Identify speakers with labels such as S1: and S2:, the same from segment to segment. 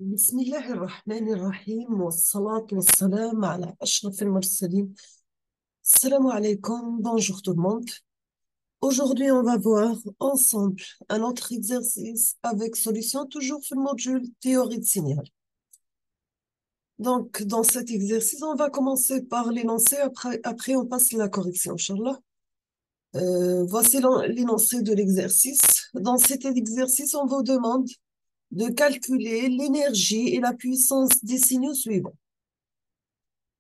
S1: بسم الله الرحمن الرحيم والصلاة والسلام على أشرف المرسلين. Salam alaikum, bonjour tout le monde. Aujourd'hui, on va voir ensemble un autre exercice avec solution, toujours sur le module théorie de signal. Donc, dans cet exercice, on va commencer par l'énoncé, après on passe à la correction, Inch'Allah. Voici l'énoncé de l'exercice. Dans cet exercice, on vous demande de calculer l'énergie et la puissance des signaux suivants.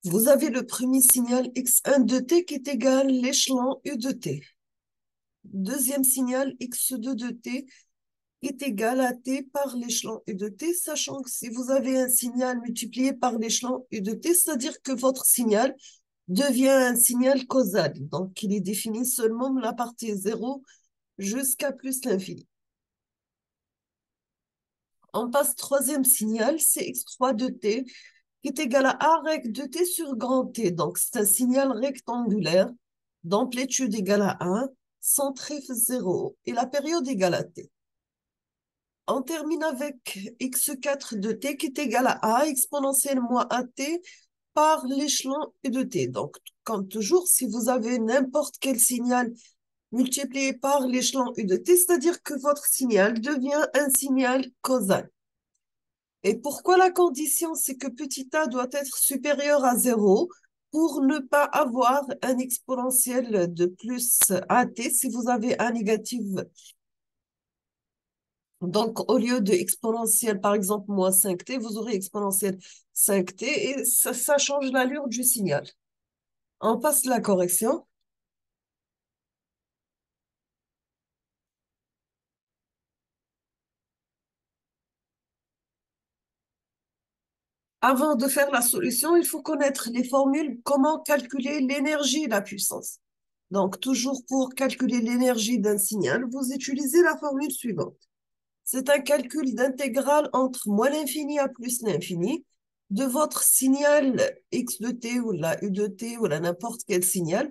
S1: Vous avez le premier signal x1 de t qui est égal à l'échelon u de t. Deuxième signal x2 de t est égal à t par l'échelon u de t, sachant que si vous avez un signal multiplié par l'échelon u de t, c'est-à-dire que votre signal devient un signal causal. Donc, il est défini seulement de la partie 0 jusqu'à plus l'infini. On passe troisième signal, c'est x3 de t qui est égal à a rec de t sur grand T. Donc, c'est un signal rectangulaire d'amplitude égale à 1, centré 0 et la période égale à t. On termine avec x4 de t qui est égal à a exponentielle moins at par l'échelon u de t. Donc, comme toujours, si vous avez n'importe quel signal multiplié par l'échelon u de t, c'est-à-dire que votre signal devient un signal causal. Et pourquoi la condition, c'est que petit a doit être supérieur à 0 pour ne pas avoir un exponentiel de plus at si vous avez un négatif. Donc, au lieu de exponentiel, par exemple, moins 5t, vous aurez exponentiel 5t et ça change l'allure du signal. On passe la correction. Avant de faire la solution, il faut connaître les formules, comment calculer l'énergie et la puissance. Donc, toujours pour calculer l'énergie d'un signal, vous utilisez la formule suivante. C'est un calcul d'intégrale entre moins l'infini à plus l'infini de votre signal x de t ou la u de t ou la n'importe quel signal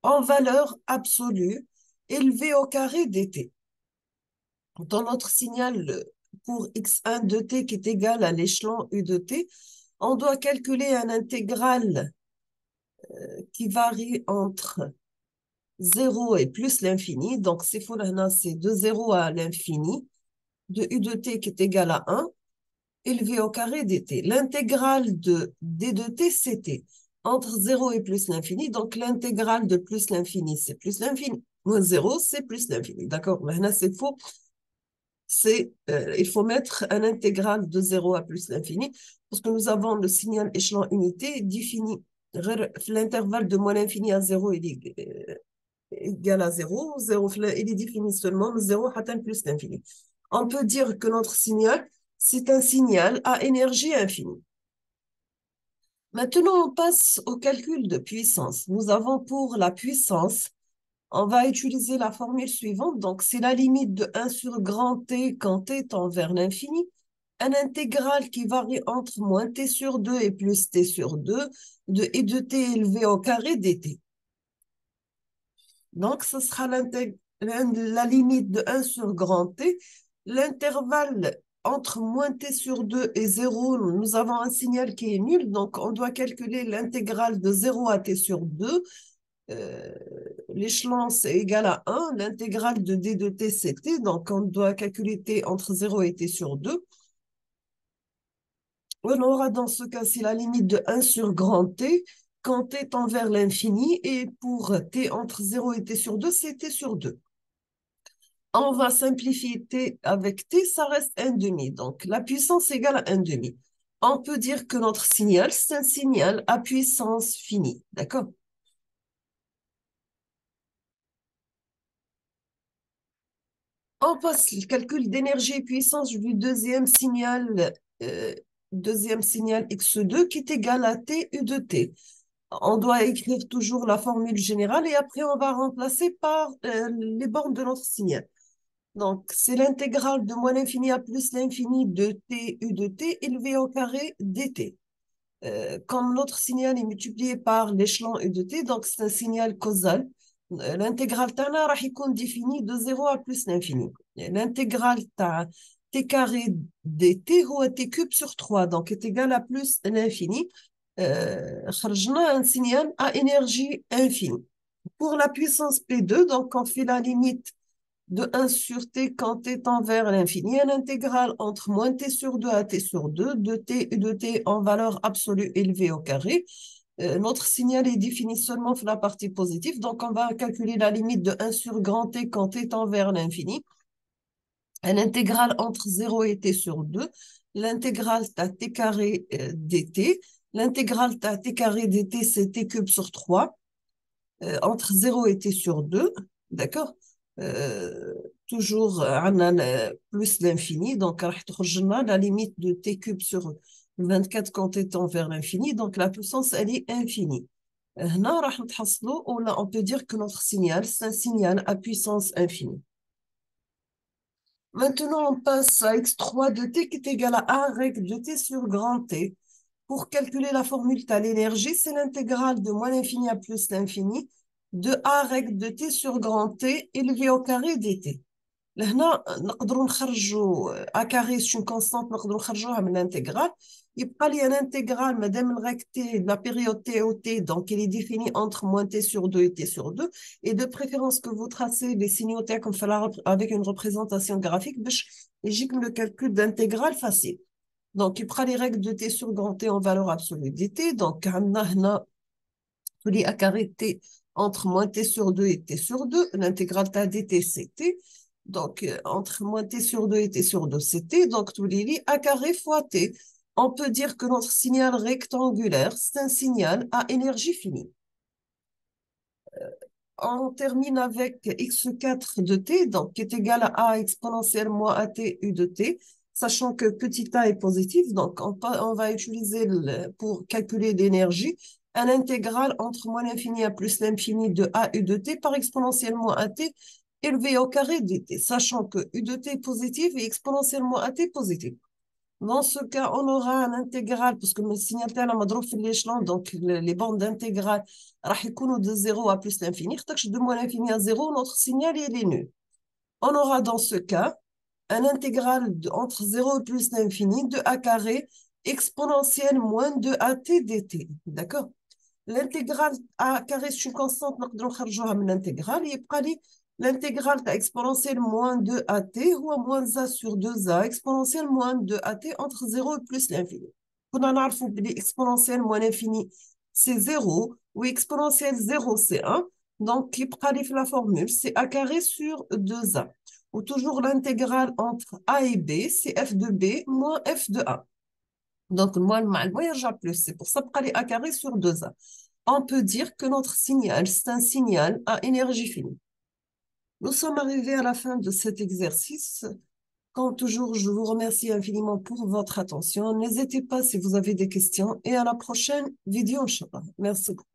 S1: en valeur absolue élevée au carré dt. Dans notre signal pour x1 de t qui est égal à l'échelon u de t, on doit calculer un intégral qui varie entre 0 et plus l'infini. Donc, c'est de 0 à l'infini de u de t qui est égal à 1 élevé au carré dt. L'intégrale de d de t, c'est t. Entre 0 et plus l'infini, donc l'intégrale de plus l'infini, c'est plus l'infini. Moins 0, c'est plus l'infini. D'accord? Maintenant, c'est faux. Il faut mettre un intégral de 0 à plus l'infini, parce que nous avons le signal échelon unité défini. L'intervalle de moins l'infini à 0 il est égal à 0. 0 il est défini seulement 0 atteint plus l'infini. On peut dire que notre signal, c'est un signal à énergie infinie. Maintenant, on passe au calcul de puissance. Nous avons pour la puissance, on va utiliser la formule suivante. Donc, c'est la limite de 1 sur grand T quand T tend vers l'infini. Un intégral qui varie entre moins T sur 2 et plus T sur 2 et de T élevé au carré dt. Donc, ce sera la limite de 1 sur grand T. L'intervalle entre moins t sur 2 et 0, nous avons un signal qui est nul, donc on doit calculer l'intégrale de 0 à t sur 2. Euh, L'échelon, c'est égal à 1. L'intégrale de d de t, c'est t, donc on doit calculer t entre 0 et t sur 2. On aura dans ce cas-ci la limite de 1 sur grand T quand t tend vers l'infini, et pour t entre 0 et t sur 2, c'est t sur 2. On va simplifier t avec t, ça reste 1 demi. Donc, la puissance égale à 1 demi. On peut dire que notre signal, c'est un signal à puissance finie. D'accord? On passe le calcul d'énergie et puissance du euh, deuxième signal x2 qui est égal à t u de t. On doit écrire toujours la formule générale et après on va remplacer par les bornes de notre signal. Donc, c'est l'intégrale de moins l'infini à plus l'infini de t u de t élevé au carré dt. Comme notre signal est multiplié par l'échelon u de t, donc c'est un signal causal. L'intégrale تاعنا راح يكون défini de 0 à plus l'infini. L'intégrale t carré dt هو t cube sur 3, donc est égal à plus l'infini. خرجنا un signal à énergie infinie. Pour la puissance P2, donc on fait la limite de 1 sur t quand t tend vers l'infini, un intégral entre moins t sur 2 à t sur 2, de t et de t en valeur absolue élevée au carré. Notre signal est défini seulement sur la partie positive, donc on va calculer la limite de 1 sur grand t quand t tend vers l'infini. Un intégral entre 0 et t sur 2, l'intégrale à t carré dt, l'intégrale à t carré dt c'est t cube sur 3, entre 0 et t sur 2, d'accord. Toujours plus l'infini, donc la limite de t cube sur 24 quand t tend vers l'infini, donc la puissance elle est infinie. On peut dire que notre signal c'est un signal à puissance infinie. Maintenant, on passe à x3 de t qui est égal à 1 règle de t sur grand T. Pour calculer la formule à l'énergie, c'est l'intégrale de moins l'infini à plus l'infini de a règle de t sur grand T élevé au carré dt. لهنا نقدروا نخرجوا a carré c'est une constante نقدروا نخرجوها من l'intégrale. يبقى لي un intégral madame le règle t de la période t au t, donc il est défini entre moins t sur 2 et t sur 2, et de préférence que vous tracez les signaux t comme avec une représentation graphique باش يجيك le calcul d'intégrale facile. Donc il prend les règles de t sur grand t en valeur absolue dt, donc عندنا هنا les a carré t entre moins t sur 2 et t sur 2, l'intégrale dt c'est t. Donc, entre moins t sur 2 et t sur 2, c'est t. Donc, tous les lits a carré fois t. On peut dire que notre signal rectangulaire, c'est un signal à énergie finie. On termine avec x4 de t, donc qui est égal à a exponentielle moins at u de t, sachant que petit a est positif. Donc, on va utiliser pour calculer l'énergie un intégral entre moins l'infini à plus l'infini de a u de t par exponentiellement at élevé au carré dt, sachant que u de t est positif et exponentiellement at positif. Dans ce cas, on aura un intégral, parce que le signal تاعنا مضروب في l'échelon, donc les bandes d'intégrale راح يكونوا de 0 à plus l'infini. De moins l'infini à 0, notre signal il est nul. On aura dans ce cas un intégral entre 0 et plus l'infini de a carré exponentielle moins de at dt. D'accord? L'intégrale a carré c'est une constante, نقدروا نخرجوها من l'intégrale, يبقى لي l'intégrale exponentielle moins 2at ou moins a sur 2a exponentielle moins 2at entre 0 et plus l'infini. كنا نعرفوا بلي exponentielle moins l'infini c'est 0 ou exponentielle 0 c'est 1. Donc, يبقى لي في la formule c'est a carré sur 2a. Ou toujours l'intégrale entre a et b c'est f de b moins f de a. Donc, le moins يرجع plus. C'est pour ça يبقى لي a carré sur 2a. On peut dire que notre signal c'est un signal à énergie finie. Nous sommes arrivés à la fin de cet exercice. Comme toujours, je vous remercie infiniment pour votre attention. N'hésitez pas si vous avez des questions et à la prochaine vidéo, Inch'Allah. Merci beaucoup.